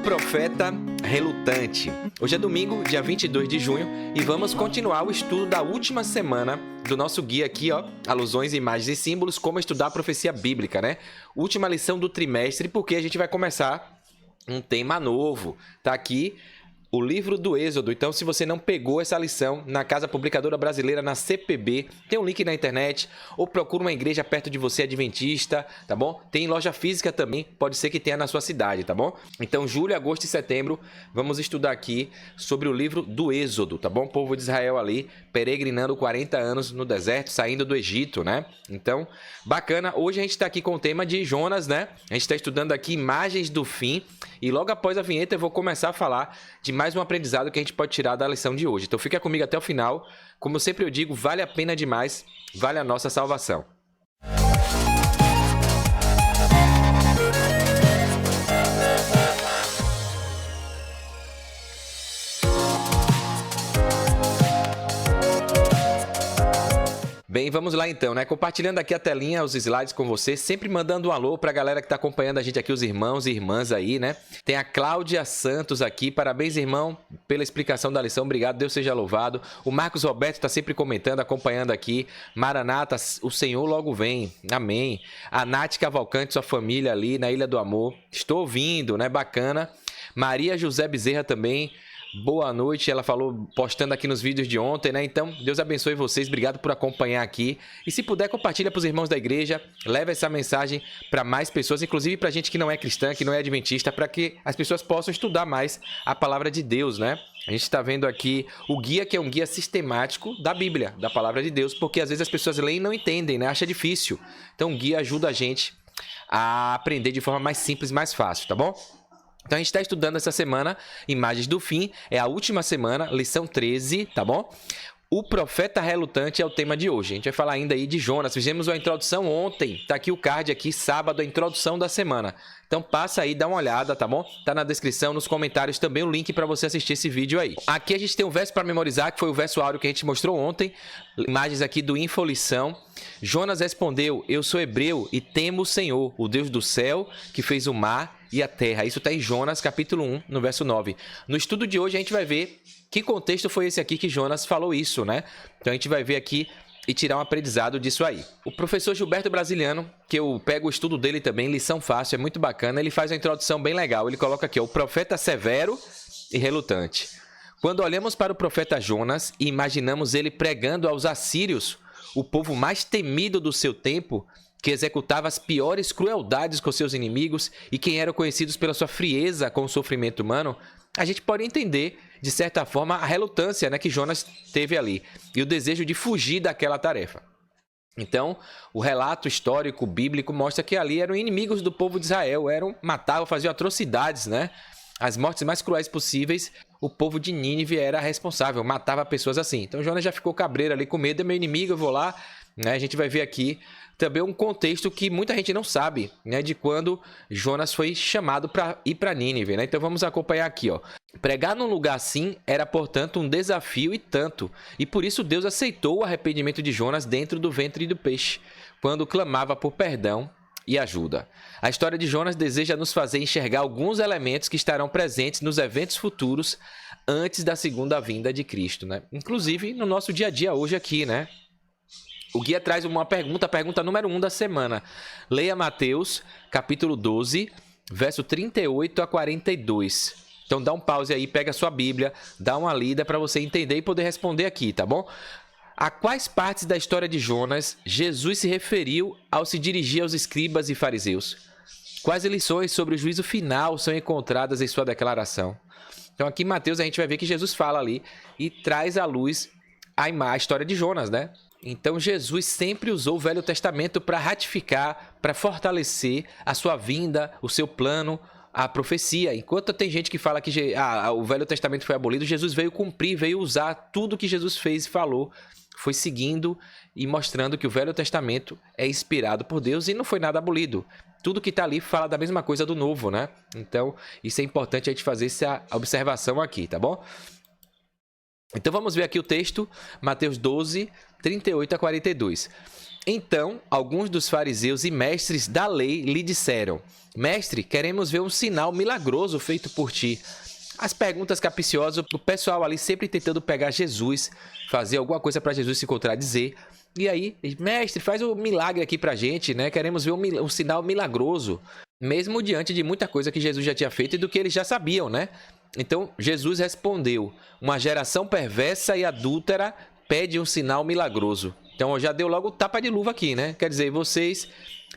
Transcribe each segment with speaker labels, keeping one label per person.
Speaker 1: profeta relutante. Hoje é domingo, dia 22 de junho, e vamos continuar o estudo da última semana do nosso guia aqui, ó, Alusões, Imagens e Símbolos, como estudar a profecia bíblica, né? Última lição do trimestre, porque a gente vai começar um tema novo. Tá aqui o livro do Êxodo. Então, se você não pegou essa lição na Casa Publicadora Brasileira, na CPB, tem um link na internet, ou procura uma igreja perto de você, adventista, tá bom? Tem loja física também, pode ser que tenha na sua cidade, tá bom? Então, julho, agosto e setembro, vamos estudar aqui sobre o livro do Êxodo, tá bom? O povo de Israel ali, peregrinando 40 anos no deserto, saindo do Egito, né? Então, bacana. Hoje a gente tá aqui com o tema de Jonas, né? A gente tá estudando aqui imagens do fim, e logo após a vinheta eu vou começar a falar de mais um aprendizado que a gente pode tirar da lição de hoje. Então fica comigo até o final. Como eu sempre digo, vale a pena demais, vale a nossa salvação. Bem, vamos lá então, né? Compartilhando aqui a telinha, os slides com você, sempre mandando um alô pra galera que tá acompanhando a gente aqui, os irmãos e irmãs aí, né? Tem a Cláudia Santos aqui, parabéns, irmão, pela explicação da lição, obrigado, Deus seja louvado. O Marcos Roberto tá sempre comentando, acompanhando aqui. Maranata, o Senhor logo vem, amém. A Nath Cavalcante, sua família ali na Ilha do Amor, estou ouvindo, né? Bacana. Maria José Bezerra também. Boa noite, ela falou, postando aqui nos vídeos de ontem, né? Então, Deus abençoe vocês, obrigado por acompanhar aqui. E se puder, compartilha para os irmãos da igreja, leva essa mensagem para mais pessoas, inclusive para gente que não é cristã, que não é adventista, para que as pessoas possam estudar mais a palavra de Deus, né? A gente está vendo aqui o guia, que é um guia sistemático da Bíblia, da palavra de Deus, porque às vezes as pessoas leem e não entendem, né? Acha difícil. Então, o guia ajuda a gente a aprender de forma mais simples, mais fácil, tá bom? Então, a gente está estudando essa semana Imagens do Fim, é a última semana, lição 13, tá bom? O profeta relutante é o tema de hoje. A gente vai falar ainda aí de Jonas. Fizemos uma introdução ontem, tá aqui o card aqui, sábado, a introdução da semana. Então passa aí, dá uma olhada, tá bom? Tá na descrição, nos comentários também o link para você assistir esse vídeo aí. Aqui a gente tem um verso para memorizar, que foi o verso áureo que a gente mostrou ontem. Imagens aqui do Infolição. Jonas respondeu, eu sou hebreu e temo o Senhor, o Deus do céu, que fez o mar e a terra. Isso está em Jonas, capítulo 1, no verso 9. No estudo de hoje a gente vai ver que contexto foi esse aqui que Jonas falou isso, né? Então a gente vai ver aqui e tirar um aprendizado disso aí. O professor Gilberto Brasiliano, que eu pego o estudo dele também, lição fácil, é muito bacana, ele faz uma introdução bem legal. Ele coloca aqui, ó, o profeta severo e relutante. Quando olhamos para o profeta Jonas e imaginamos ele pregando aos assírios, o povo mais temido do seu tempo, que executava as piores crueldades com seus inimigos e quem eram conhecidos pela sua frieza com o sofrimento humano, a gente pode entender, de certa forma, a relutância, né, que Jonas teve ali e o desejo de fugir daquela tarefa. Então, o relato histórico bíblico mostra que ali eram inimigos do povo de Israel, matavam, faziam atrocidades, né? As mortes mais cruéis possíveis, o povo de Nínive era responsável, matava pessoas assim. Então, Jonas já ficou cabreiro ali com medo, é meu inimigo, eu vou lá, né? A gente vai ver aqui também um contexto que muita gente não sabe, né, de quando Jonas foi chamado para ir para Nínive, né? Então vamos acompanhar aqui, ó. Pregar num lugar assim era, portanto, um desafio e tanto, e por isso Deus aceitou o arrependimento de Jonas dentro do ventre do peixe, quando clamava por perdão e ajuda. A história de Jonas deseja nos fazer enxergar alguns elementos que estarão presentes nos eventos futuros antes da segunda vinda de Cristo, né? Inclusive no nosso dia a dia hoje aqui, né? O guia traz uma pergunta, a pergunta número 1 da semana. Leia Mateus, capítulo 12, verso 38 a 42. Então dá um pause aí, pega a sua Bíblia, dá uma lida para você entender e poder responder aqui, tá bom? A quais partes da história de Jonas Jesus se referiu ao se dirigir aos escribas e fariseus? Quais lições sobre o juízo final são encontradas em sua declaração? Então aqui em Mateus a gente vai ver que Jesus fala ali e traz à luz a história de Jonas, né? Então Jesus sempre usou o Velho Testamento para ratificar, para fortalecer a sua vinda, o seu plano, a profecia. Enquanto tem gente que fala que o Velho Testamento foi abolido, Jesus veio cumprir, veio usar tudo que Jesus fez e falou, foi seguindo e mostrando que o Velho Testamento é inspirado por Deus e não foi nada abolido. Tudo que está ali fala da mesma coisa do Novo, né? Então isso é importante a gente fazer essa observação aqui, tá bom? Então vamos ver aqui o texto, Mateus 12, 38 a 42. Então, alguns dos fariseus e mestres da lei lhe disseram: Mestre, queremos ver um sinal milagroso feito por ti. As perguntas capciosas, o pessoal ali sempre tentando pegar Jesus, fazer alguma coisa para Jesus se contradizer. E aí, mestre, faz um milagre aqui pra gente, né? Queremos ver um sinal milagroso, mesmo diante de muita coisa que Jesus já tinha feito e do que eles já sabiam, né? Então, Jesus respondeu: uma geração perversa e adúltera pede um sinal milagroso. Então, já deu logo tapa de luva aqui, né? Quer dizer, vocês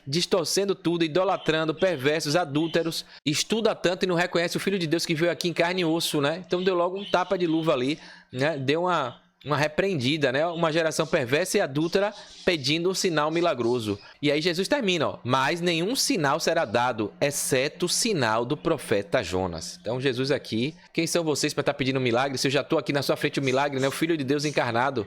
Speaker 1: distorcendo tudo, idolatrando, perversos, adúlteros, estuda tanto e não reconhece o Filho de Deus que veio aqui em carne e osso, né? Então, deu logo um tapa de luva ali, né? Deu uma repreendida, né? Uma geração perversa e adúltera pedindo um sinal milagroso. E aí Jesus termina, ó: mas nenhum sinal será dado, exceto o sinal do profeta Jonas. Então Jesus aqui, quem são vocês para estar pedindo um milagre? Se eu já estou aqui na sua frente o milagre, né? O Filho de Deus encarnado,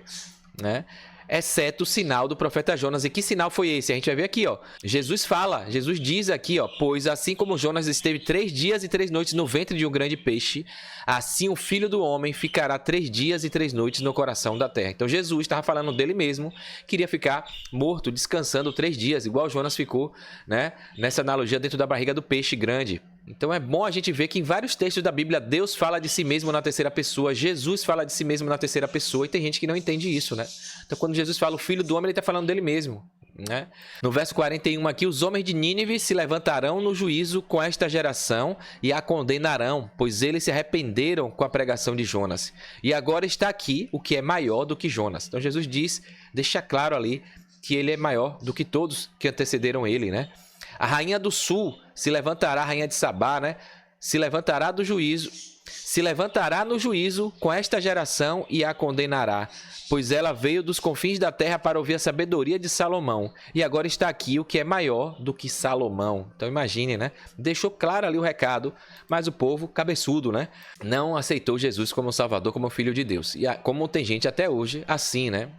Speaker 1: né? Exceto o sinal do profeta Jonas. E que sinal foi esse? A gente vai ver aqui, ó. Jesus fala, Jesus diz aqui, ó: pois assim como Jonas esteve 3 dias e 3 noites no ventre de um grande peixe, assim o Filho do Homem ficará 3 dias e 3 noites no coração da terra. Então Jesus estava falando dele mesmo, queria ficar morto, descansando 3 dias, igual Jonas ficou, né? Nessa analogia, dentro da barriga do peixe grande. Então é bom a gente ver que em vários textos da Bíblia Deus fala de si mesmo na terceira pessoa, Jesus fala de si mesmo na terceira pessoa, e tem gente que não entende isso, né? Então quando Jesus fala o Filho do Homem, ele está falando dele mesmo, né? No verso 41 aqui: os homens de Nínive se levantarão no juízo com esta geração e a condenarão, pois eles se arrependeram com a pregação de Jonas. E agora está aqui o que é maior do que Jonas. Então Jesus diz, deixa claro ali que ele é maior do que todos que antecederam ele, né? A rainha do sul se levantará, a rainha de Sabá, né? Se levantará no juízo com esta geração e a condenará, pois ela veio dos confins da terra para ouvir a sabedoria de Salomão, e agora está aqui o que é maior do que Salomão. Então imagine, né? Deixou claro ali o recado, mas o povo cabeçudo, né? Não aceitou Jesus como Salvador, como Filho de Deus. E como tem gente até hoje assim, né?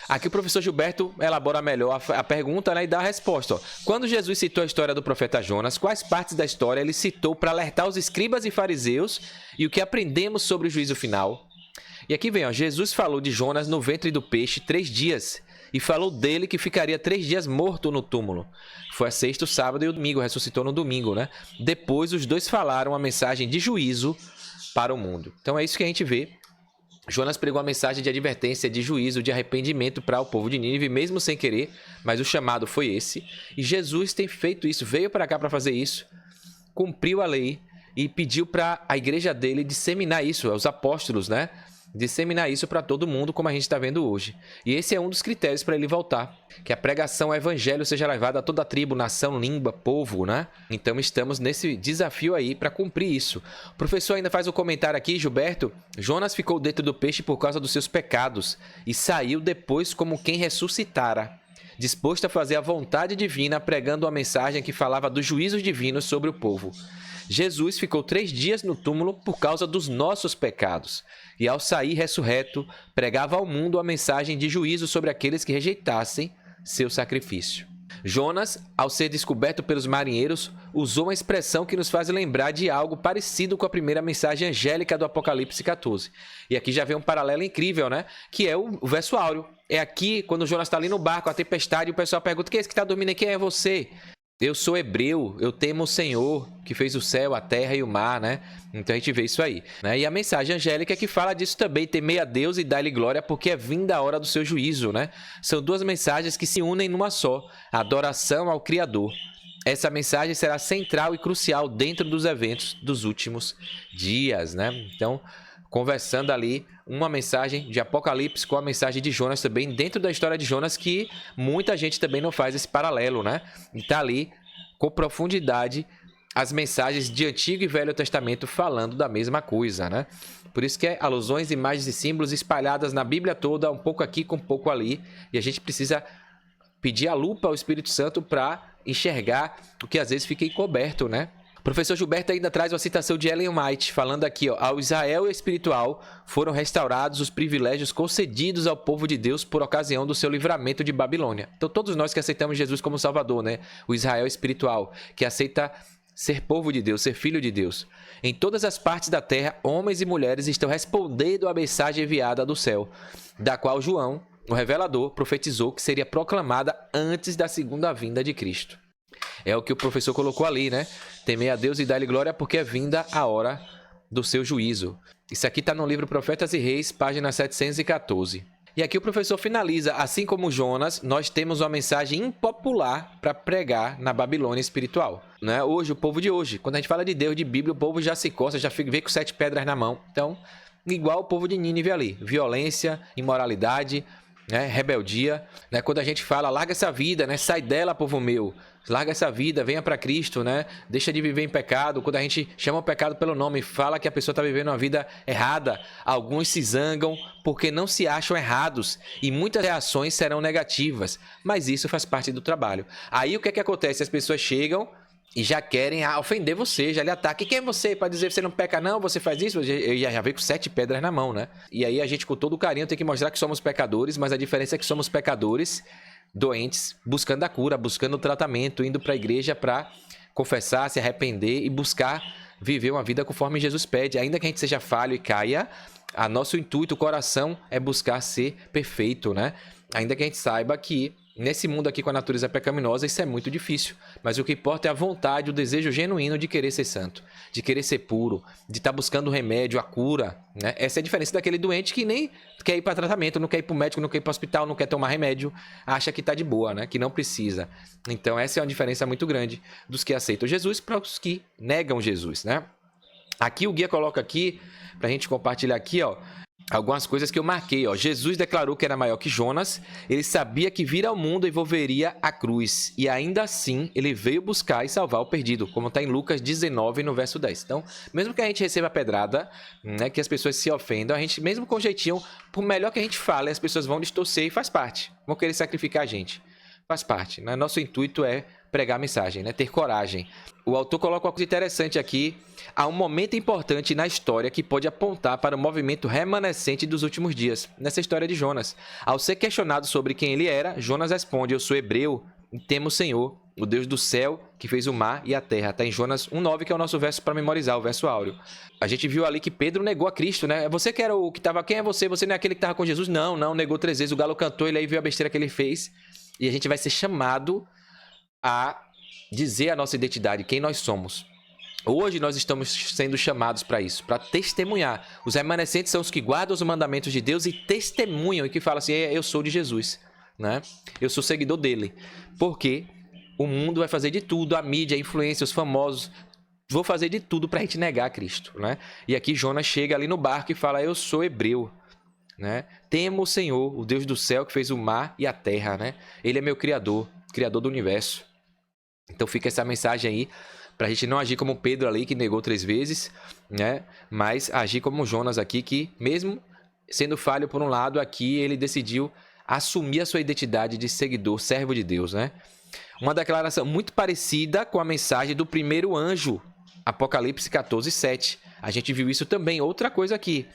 Speaker 1: Aqui o professor Gilberto elabora melhor a pergunta, né, e dá a resposta. Ó. Quando Jesus citou a história do profeta Jonas, quais partes da história ele citou para alertar os escribas e fariseus e o que aprendemos sobre o juízo final? E aqui vem, ó, Jesus falou de Jonas no ventre do peixe 3 dias e falou dele que ficaria 3 dias morto no túmulo. Foi a sexta, o sábado e o domingo, ressuscitou no domingo, né? Depois os dois falaram a mensagem de juízo para o mundo. Então é isso que a gente vê. Jonas pregou a mensagem de advertência, de juízo, de arrependimento para o povo de Nínive, mesmo sem querer, mas o chamado foi esse. E Jesus tem feito isso, veio para cá para fazer isso, cumpriu a lei e pediu para a igreja dele disseminar isso, os apóstolos, né? Disseminar isso para todo mundo, como a gente está vendo hoje. E esse é um dos critérios para ele voltar, que a pregação, o evangelho seja levada a toda a tribo, nação, língua, povo, né? Então estamos nesse desafio aí para cumprir isso. O professor ainda faz um comentário aqui, Gilberto: Jonas ficou dentro do peixe por causa dos seus pecados e saiu depois como quem ressuscitara, disposto a fazer a vontade divina, pregando uma mensagem que falava dos juízos divinos sobre o povo. Jesus ficou 3 dias no túmulo por causa dos nossos pecados. E ao sair ressurreto, pregava ao mundo a mensagem de juízo sobre aqueles que rejeitassem seu sacrifício. Jonas, ao ser descoberto pelos marinheiros, usou uma expressão que nos faz lembrar de algo parecido com a primeira mensagem angélica do Apocalipse 14. E aqui já vem um paralelo incrível, né? Que é o verso áureo. É aqui, quando Jonas está ali no barco, a tempestade, o pessoal pergunta: quem é esse que está dormindo aí? Quem é você? Eu sou hebreu, eu temo o Senhor, que fez o céu, a terra e o mar, né? Então a gente vê isso aí, né? E a mensagem angélica é que fala disso também: temei a Deus e dá-lhe glória, porque é vinda a hora do seu juízo, né? São duas mensagens que se unem numa só: a adoração ao Criador. Essa mensagem será central e crucial dentro dos eventos dos últimos dias, né? Então, conversando ali, uma mensagem de Apocalipse com a mensagem de Jonas também, dentro da história de Jonas, que muita gente também não faz esse paralelo, né? E tá ali, com profundidade, as mensagens de Antigo e Velho Testamento falando da mesma coisa, né? Por isso que é alusões, imagens e símbolos espalhadas na Bíblia toda, um pouco aqui com um pouco ali, e a gente precisa pedir a lupa ao Espírito Santo para enxergar o que às vezes fica encoberto, né? O professor Gilberto ainda traz uma citação de Ellen White, falando aqui, ó: ao Israel espiritual foram restaurados os privilégios concedidos ao povo de Deus por ocasião do seu livramento de Babilônia. Então todos nós que aceitamos Jesus como Salvador, né? O Israel espiritual, que aceita ser povo de Deus, ser filho de Deus. Em todas as partes da terra, homens e mulheres estão respondendo à mensagem enviada do céu, da qual João, o revelador, profetizou que seria proclamada antes da segunda vinda de Cristo. É o que o professor colocou ali, né? Temei a Deus e dá-lhe glória porque é vinda a hora do seu juízo. Isso aqui está no livro Profetas e Reis, página 714. E aqui o professor finaliza, assim como Jonas, nós temos uma mensagem impopular para pregar na Babilônia espiritual. Né? Hoje, o povo de hoje, quando a gente fala de Deus, de Bíblia, o povo já se coça, já vê com 7 pedras na mão. Então, igual o povo de Nínive ali, violência, imoralidade, né? Rebeldia. Né? Quando a gente fala, larga essa vida, né? Sai dela, povo meu. Larga essa vida, venha para Cristo, né? Deixa de viver em pecado. Quando a gente chama o pecado pelo nome e fala que a pessoa está vivendo uma vida errada, alguns se zangam porque não se acham errados e muitas reações serão negativas, mas isso faz parte do trabalho. Aí o que é que acontece? As pessoas chegam e já querem ofender você, já lhe atacam. Quem é você para dizer que você não peca não, você faz isso? Eu já veio com 7 pedras na mão, né? E aí a gente com todo carinho tem que mostrar que somos pecadores, mas a diferença é que somos pecadores doentes, buscando a cura, buscando o tratamento, indo para a igreja para confessar, se arrepender e buscar viver uma vida conforme Jesus pede. Ainda que a gente seja falho e caia, nosso intuito, o coração é buscar ser perfeito, né? Ainda que a gente saiba que nesse mundo aqui com a natureza pecaminosa isso é muito difícil, mas o que importa é a vontade, o desejo genuíno de querer ser santo, de querer ser puro, de estar buscando o remédio, a cura, né? Essa é a diferença daquele doente que nem quer ir para tratamento, não quer ir para o médico, não quer ir para o hospital, não quer tomar remédio, acha que está de boa, né? Que não precisa. Então essa é uma diferença muito grande dos que aceitam Jesus para os que negam Jesus, né? Aqui o guia coloca aqui, para a gente compartilhar aqui, ó, algumas coisas que eu marquei, ó. Jesus declarou que era maior que Jonas, ele sabia que vir ao mundo envolveria a cruz, e ainda assim ele veio buscar e salvar o perdido, como está em Lucas 19, no verso 10. Então, mesmo que a gente receba pedrada, né, que as pessoas se ofendam, a gente, mesmo com jeitinho, por melhor que a gente fale, as pessoas vão distorcer e faz parte, vão querer sacrificar a gente. Faz parte, né? Nosso intuito é pregar a mensagem, né? Ter coragem. O autor coloca uma coisa interessante aqui. Há um momento importante na história que pode apontar para o movimento remanescente dos últimos dias, nessa história de Jonas. Ao ser questionado sobre quem ele era, Jonas responde: eu sou hebreu e temo o Senhor, o Deus do céu que fez o mar e a terra. Está em Jonas 1,9, que é o nosso verso para memorizar, o verso áureo. A gente viu ali que Pedro negou a Cristo, né? Você que era o que estava... Quem é você? Você não é aquele que estava com Jesus? Não, negou 3 vezes. O galo cantou, ele aí viu a besteira que ele fez. E a gente vai ser chamado a dizer a nossa identidade, quem nós somos. Hoje nós estamos sendo chamados para isso, para testemunhar. Os remanescentes são os que guardam os mandamentos de Deus e testemunham, e que falam assim: eu sou de Jesus, né? Eu sou seguidor dele. Porque o mundo vai fazer de tudo, a mídia, a influência, os famosos, vão fazer de tudo para a gente negar Cristo, né? E aqui Jonas chega ali no barco e fala: eu sou hebreu, né? Temo o Senhor, o Deus do céu que fez o mar e a terra, né? Ele é meu criador, criador do universo. Então fica essa mensagem aí para a gente não agir como Pedro ali, que negou 3 vezes, né? Mas agir como Jonas aqui, que mesmo sendo falho por um lado, aqui ele decidiu assumir a sua identidade de seguidor, servo de Deus, né? Uma declaração muito parecida com a mensagem do primeiro anjo, Apocalipse 14, 7. A gente viu isso também. Outra coisa aqui,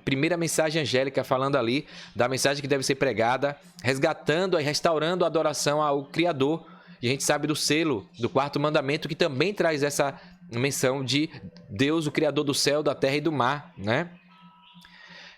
Speaker 1: primeira mensagem angélica falando ali da mensagem que deve ser pregada, resgatando e restaurando a adoração ao Criador. E a gente sabe do selo, do 4º mandamento, que também traz essa menção de Deus, o Criador do céu, da terra e do mar, né?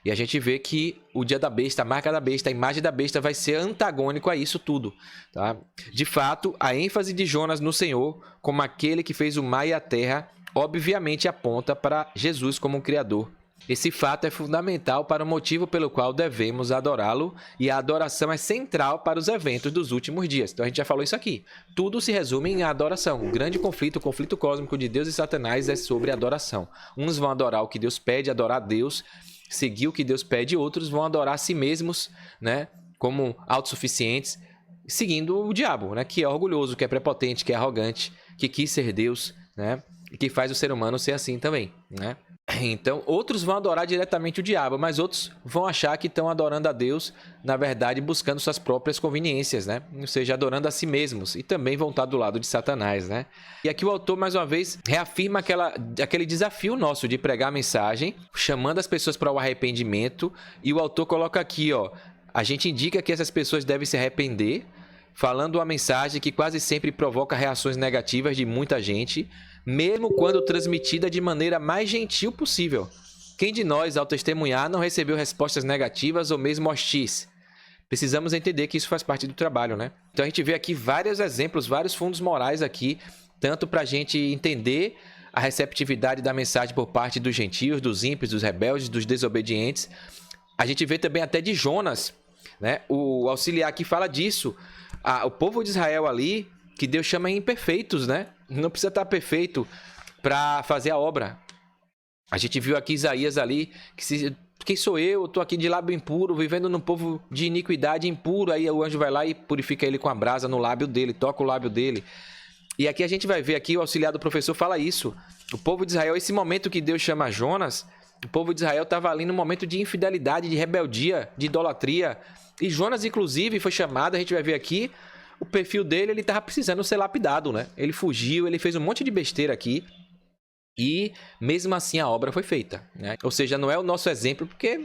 Speaker 1: E a gente vê que o dia da besta, a marca da besta, a imagem da besta vai ser antagônico a isso tudo, tá? De fato, a ênfase de Jonas no Senhor, como aquele que fez o mar e a terra, obviamente aponta para Jesus como um Criador. Esse fato é fundamental para o motivo pelo qual devemos adorá-lo, e a adoração é central para os eventos dos últimos dias. Então a gente já falou isso aqui. Tudo se resume em adoração. O grande conflito, o conflito cósmico de Deus e Satanás é sobre adoração. Uns vão adorar o que Deus pede, adorar Deus, seguir o que Deus pede, outros vão adorar a si mesmos, né, como autossuficientes, seguindo o diabo, né, que é orgulhoso, que é prepotente, que é arrogante, que quis ser Deus, né, e que faz o ser humano ser assim também, né? Então, outros vão adorar diretamente o diabo, mas outros vão achar que estão adorando a Deus, na verdade, buscando suas próprias conveniências, né? Ou seja, adorando a si mesmos, e também vão estar do lado de Satanás, né? E aqui o autor, mais uma vez, reafirma aquele desafio nosso de pregar a mensagem, chamando as pessoas para o arrependimento, e o autor coloca aqui, ó, a gente indica que essas pessoas devem se arrepender, falando uma mensagem que quase sempre provoca reações negativas de muita gente, mesmo quando transmitida de maneira mais gentil possível. Quem de nós, ao testemunhar, não recebeu respostas negativas ou mesmo hostis? precisamos entender que isso faz parte do trabalho, né? Então a gente vê aqui vários exemplos, vários fundos morais aqui, tanto para a gente entender a receptividade da mensagem por parte dos gentios, dos ímpios, dos rebeldes, dos desobedientes. A gente vê também até de Jonas, né? O auxiliar aqui fala disso. O povo de Israel ali, que Deus chama imperfeitos, né? Não precisa estar perfeito para fazer a obra. A gente viu aqui Isaías ali, quem sou eu? Eu tô aqui de lábio impuro, vivendo num povo de iniquidade impuro. Aí o anjo vai lá e purifica ele com a brasa no lábio dele, toca o lábio dele. E aqui a gente vai ver aqui, o auxiliar do professor fala isso. O povo de Israel, esse momento que Deus chama Jonas, o povo de Israel estava ali num momento de infidelidade, de rebeldia, de idolatria. E Jonas, inclusive, foi chamado, a gente vai ver aqui, o perfil dele, ele estava precisando ser lapidado, né? Ele fugiu, ele fez um monte de besteira aqui. E mesmo assim a obra foi feita, né? Ou seja, não é o nosso exemplo, porque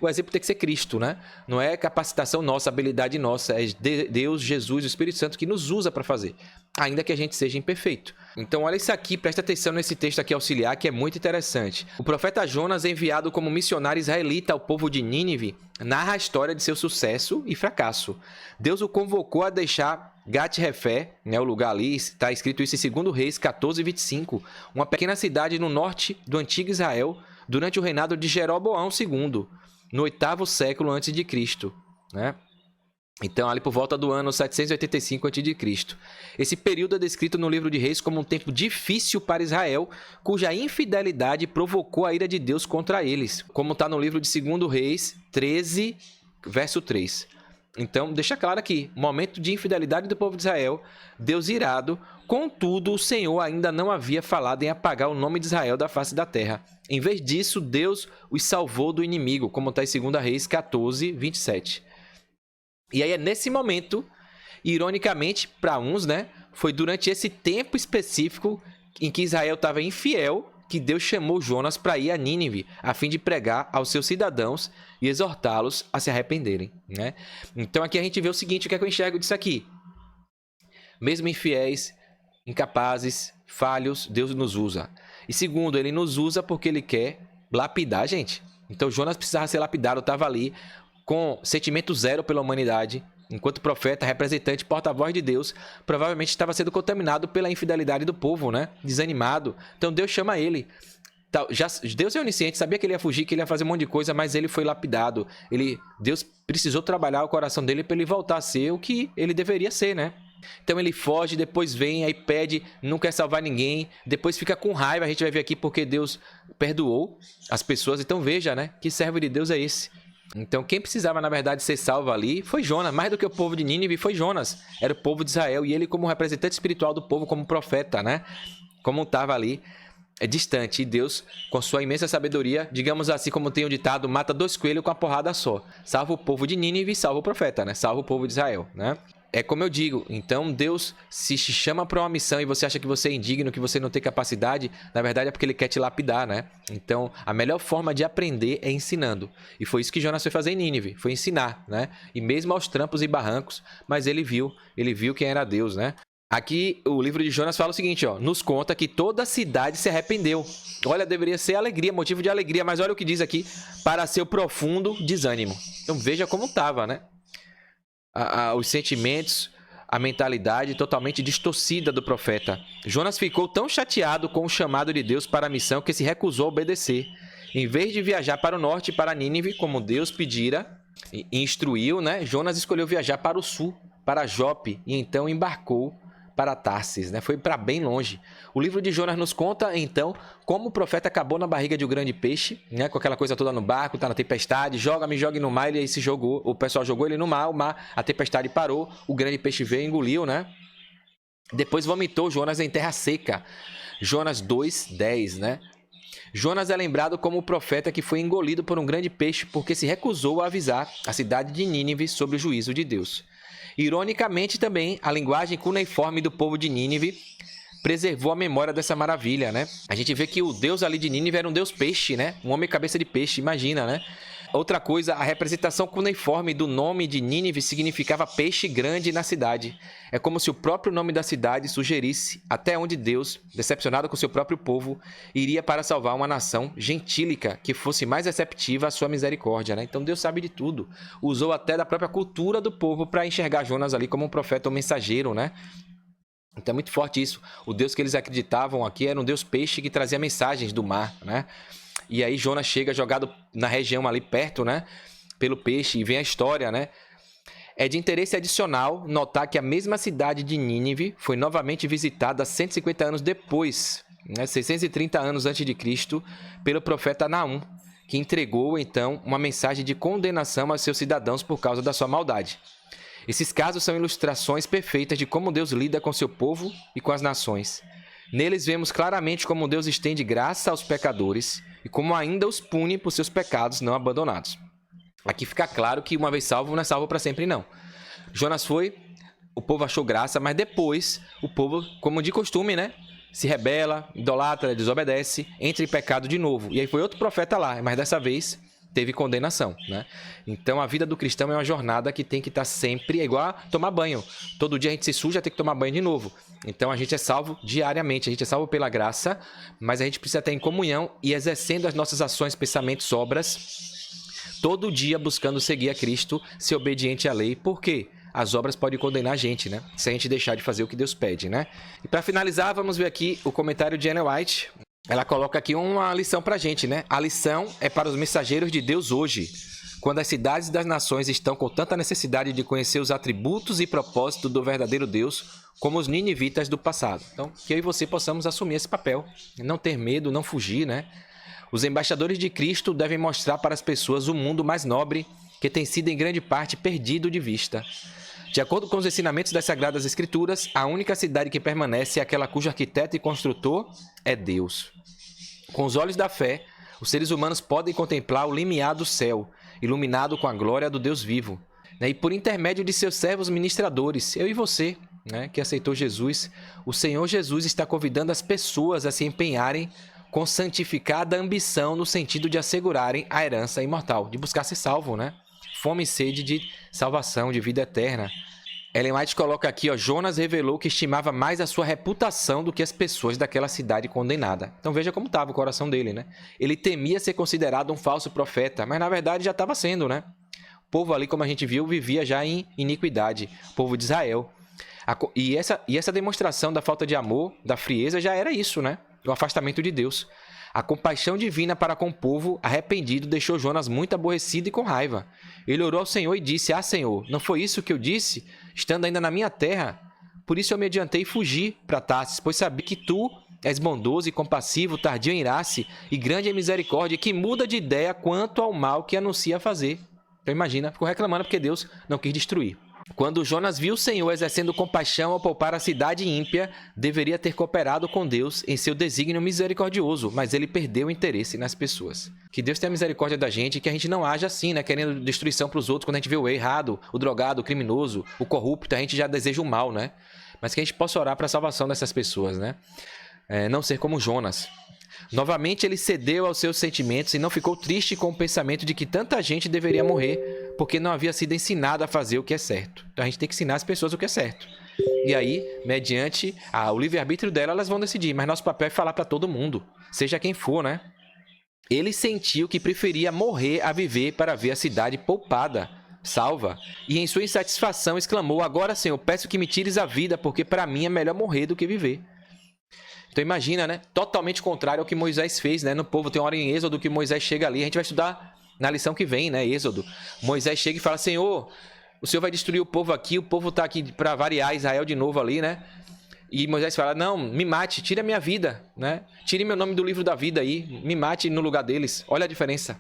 Speaker 1: o exemplo tem que ser Cristo, né? Não é capacitação nossa, habilidade nossa, é Deus, Jesus, o Espírito Santo que nos usa para fazer, ainda que a gente seja imperfeito. Então olha isso aqui, presta atenção nesse texto aqui auxiliar, que é muito interessante. O profeta Jonas, enviado como missionário israelita ao povo de Nínive, narra a história de seu sucesso e fracasso. Deus o convocou a deixar Gat-Hefé, né, o lugar ali, está escrito isso em 2 Reis 14:25, uma pequena cidade no norte do antigo Israel, durante o reinado de Jeroboão II, no 8º século a.C., né? Então, ali por volta do ano 785 a.C. Esse período é descrito no livro de Reis como um tempo difícil para Israel, cuja infidelidade provocou a ira de Deus contra eles, como está no livro de 2 Reis 13, verso 3. Então, deixa claro aqui, momento de infidelidade do povo de Israel, Deus irado, contudo, o Senhor ainda não havia falado em apagar o nome de Israel da face da terra. Em vez disso, Deus os salvou do inimigo, como está em 2 Reis 14, 27. E aí é nesse momento, ironicamente, para uns, né, foi durante esse tempo específico em que Israel estava infiel, que Deus chamou Jonas para ir a Nínive, a fim de pregar aos seus cidadãos e exortá-los a se arrependerem, né? Então aqui a gente vê o seguinte, o que é que eu enxergo disso aqui? Mesmo infiéis, incapazes, falhos, Deus nos usa. E segundo, ele nos usa porque ele quer lapidar a gente. Então Jonas precisava ser lapidado, estava ali com sentimento zero pela humanidade, enquanto profeta, representante, porta-voz de Deus, provavelmente estava sendo contaminado pela infidelidade do povo, né? Desanimado. Então Deus chama ele. Deus é onisciente, sabia que ele ia fugir, que ele ia fazer um monte de coisa, mas ele foi lapidado. Deus precisou trabalhar o coração dele para ele voltar a ser o que ele deveria ser, né? Então ele foge, depois vem, aí pede, não quer salvar ninguém, depois fica com raiva, a gente vai ver aqui porque Deus perdoou as pessoas. Então veja, né? Que servo de Deus é esse? Então quem precisava na verdade ser salvo ali foi Jonas, mais do que o povo de Nínive foi Jonas, era o povo de Israel e ele como representante espiritual do povo, como profeta, né? Como estava ali distante, e Deus com sua imensa sabedoria, digamos assim como tem o ditado, mata 2 coelhos com a porrada só, salva o povo de Nínive e salva o profeta, né? Salva o povo de Israel, né? É como eu digo, então Deus se te chama para uma missão e você acha que você é indigno, que você não tem capacidade, na verdade é porque ele quer te lapidar, né? Então a melhor forma de aprender é ensinando. E foi isso que Jonas foi fazer em Nínive, foi ensinar, né? E mesmo aos trampos e barrancos, mas ele viu quem era Deus, né? Aqui o livro de Jonas fala o seguinte, ó, nos conta que toda a cidade se arrependeu. Olha, deveria ser alegria, motivo de alegria, mas olha o que diz aqui, para seu profundo desânimo. Então veja como estava, né? Os sentimentos, a mentalidade totalmente distorcida do profeta. Jonas ficou tão chateado com o chamado de Deus para a missão que se recusou a obedecer. Em vez de viajar para o norte, para Nínive, como Deus pedira e instruiu, né? Jonas escolheu viajar para o sul, para Jope, e então embarcou para Tarsis, né? Foi para bem longe. O livro de Jonas nos conta, então, como o profeta acabou na barriga de um grande peixe, né? Com aquela coisa toda no barco, tá na tempestade, me jogue no mar, ele aí se jogou, o pessoal jogou ele no mar, a tempestade parou, o grande peixe veio e engoliu, né? Depois vomitou Jonas em terra seca. Jonas 2:10, né? Jonas é lembrado como o profeta que foi engolido por um grande peixe porque se recusou a avisar a cidade de Nínive sobre o juízo de Deus. Ironicamente também, a linguagem cuneiforme do povo de Nínive preservou a memória dessa maravilha, né? A gente vê que o deus ali de Nínive era um deus peixe, né? Um homem cabeça de peixe, imagina, né? Outra coisa, a representação cuneiforme do nome de Nínive significava peixe grande na cidade. É como se o próprio nome da cidade sugerisse até onde Deus, decepcionado com seu próprio povo, iria para salvar uma nação gentílica que fosse mais receptiva à sua misericórdia, né? Então Deus sabe de tudo. Usou até da própria cultura do povo para enxergar Jonas ali como um profeta ou mensageiro, né? Então é muito forte isso. O Deus que eles acreditavam aqui era um Deus peixe que trazia mensagens do mar, né? E aí Jonas chega jogado na região ali perto, né? Pelo peixe, e vem a história, né? É de interesse adicional notar que a mesma cidade de Nínive foi novamente visitada 150 anos depois, né? 630 anos antes de Cristo, pelo profeta Naum, que entregou então uma mensagem de condenação aos seus cidadãos por causa da sua maldade. Esses casos são ilustrações perfeitas de como Deus lida com seu povo e com as nações. Neles vemos claramente como Deus estende graça aos pecadores e como ainda os pune por seus pecados não abandonados. Aqui fica claro que uma vez salvo não é salvo para sempre, não. Jonas foi, o povo achou graça, mas depois o povo, como de costume, né, se rebela, idolatra, desobedece, entra em pecado de novo. E aí foi outro profeta lá, mas dessa vez teve condenação, né? Então a vida do cristão é uma jornada que tem que estar sempre, é igual a tomar banho. Todo dia a gente se suja, tem que tomar banho de novo. Então a gente é salvo diariamente, a gente é salvo pela graça, mas a gente precisa estar em comunhão e exercendo as nossas ações, pensamentos, obras, todo dia buscando seguir a Cristo, ser obediente à lei. Por quê? As obras podem condenar a gente, né? Se a gente deixar de fazer o que Deus pede, né? E para finalizar, vamos ver aqui o comentário de Ellen White. Ela coloca aqui uma lição pra gente, né? A lição é para os mensageiros de Deus hoje. Quando as cidades das nações estão com tanta necessidade de conhecer os atributos e propósitos do verdadeiro Deus, como os ninivitas do passado. Então, que eu e você possamos assumir esse papel. Não ter medo, não fugir, né? Os embaixadores de Cristo devem mostrar para as pessoas o mundo mais nobre, que tem sido em grande parte perdido de vista. De acordo com os ensinamentos das Sagradas Escrituras, a única cidade que permanece é aquela cujo arquiteto e construtor é Deus. Com os olhos da fé, os seres humanos podem contemplar o limiar do céu, iluminado com a glória do Deus vivo. E por intermédio de seus servos ministradores, eu e você, né, que aceitou Jesus, o Senhor Jesus está convidando as pessoas a se empenharem com santificada ambição no sentido de assegurarem a herança imortal, de buscar ser salvo, né? Fome e sede de salvação, de vida eterna. Ellen White coloca aqui, ó, Jonas revelou que estimava mais a sua reputação do que as pessoas daquela cidade condenada. Então veja como estava o coração dele, né? Ele temia ser considerado um falso profeta, mas na verdade já estava sendo, né? O povo ali, como a gente viu, vivia já em iniquidade, o povo de Israel. E essa demonstração da falta de amor, da frieza, já era isso, né? O afastamento de Deus. A compaixão divina para com o povo arrependido deixou Jonas muito aborrecido e com raiva. Ele orou ao Senhor e disse, Senhor, não foi isso que eu disse, estando ainda na minha terra? Por isso eu me adiantei e fugi para Tarsis, pois sabia que tu és bondoso e compassivo, tardio em ira-se e grande em misericórdia, que muda de ideia quanto ao mal que anuncia fazer. Então imagina, ficou reclamando porque Deus não quis destruir. Quando Jonas viu o Senhor exercendo compaixão ao poupar a cidade ímpia, deveria ter cooperado com Deus em seu desígnio misericordioso, mas ele perdeu o interesse nas pessoas. Que Deus tenha misericórdia da gente e que a gente não haja assim, né? Querendo destruição para os outros. Quando a gente vê o errado, o drogado, o criminoso, o corrupto, a gente já deseja o mal, né? Mas que a gente possa orar para a salvação dessas pessoas, né? Não ser como Jonas. Novamente ele cedeu aos seus sentimentos e não ficou triste com o pensamento de que tanta gente deveria morrer porque não havia sido ensinado a fazer o que é certo. Então a gente tem que ensinar as pessoas o que é certo. E aí, mediante o livre-arbítrio dela, elas vão decidir. Mas nosso papel é falar para todo mundo, seja quem for, né? Ele sentiu que preferia morrer a viver para ver a cidade poupada, salva. E em sua insatisfação exclamou, agora, Senhor, peço que me tires a vida, porque para mim é melhor morrer do que viver. Então imagina, né? Totalmente contrário ao que Moisés fez, né? No povo tem uma hora em Êxodo que Moisés chega ali. A gente vai estudar na lição que vem, né? Êxodo. Moisés chega e fala, Senhor, o Senhor vai destruir o povo aqui. O povo está aqui para variar Israel de novo ali, né? E Moisés fala, não, me mate, tire a minha vida, né? Tire meu nome do livro da vida aí. Me mate no lugar deles. Olha a diferença,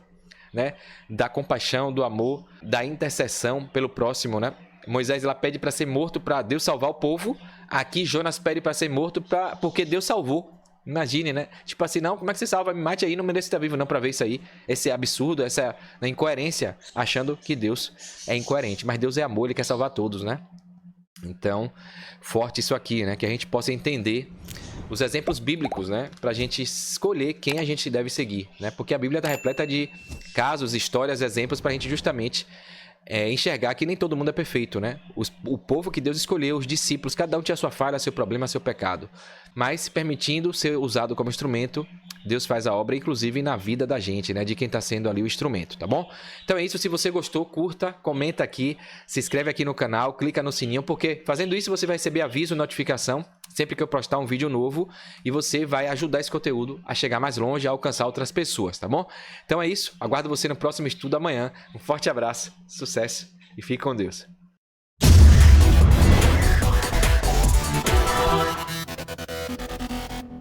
Speaker 1: né? Da compaixão, do amor, da intercessão pelo próximo, né? Moisés ela pede para ser morto para Deus salvar o povo. Aqui Jonas pede para ser morto porque Deus salvou. Imagine, né? Tipo assim, não, como é que você salva? Me mate aí, não merece estar vivo não para ver isso aí. Esse absurdo, essa incoerência, achando que Deus é incoerente. Mas Deus é amor, Ele quer salvar todos, né? Então, forte isso aqui, né? Que a gente possa entender os exemplos bíblicos, né? Pra gente escolher quem a gente deve seguir, né? Porque a Bíblia está repleta de casos, histórias, exemplos pra gente justamente enxergar que nem todo mundo é perfeito, né? O povo que Deus escolheu, os discípulos, cada um tinha sua falha, seu problema, seu pecado. Mas se permitindo ser usado como instrumento, Deus faz a obra, inclusive na vida da gente, né? De quem está sendo ali o instrumento, tá bom? Então é isso. Se você gostou, curta, comenta aqui, se inscreve aqui no canal, clica no sininho, porque fazendo isso você vai receber aviso, notificação, sempre que eu postar um vídeo novo, e você vai ajudar esse conteúdo a chegar mais longe, a alcançar outras pessoas, tá bom? Então é isso. Aguardo você no próximo estudo amanhã. Um forte abraço, sucesso e fique com Deus.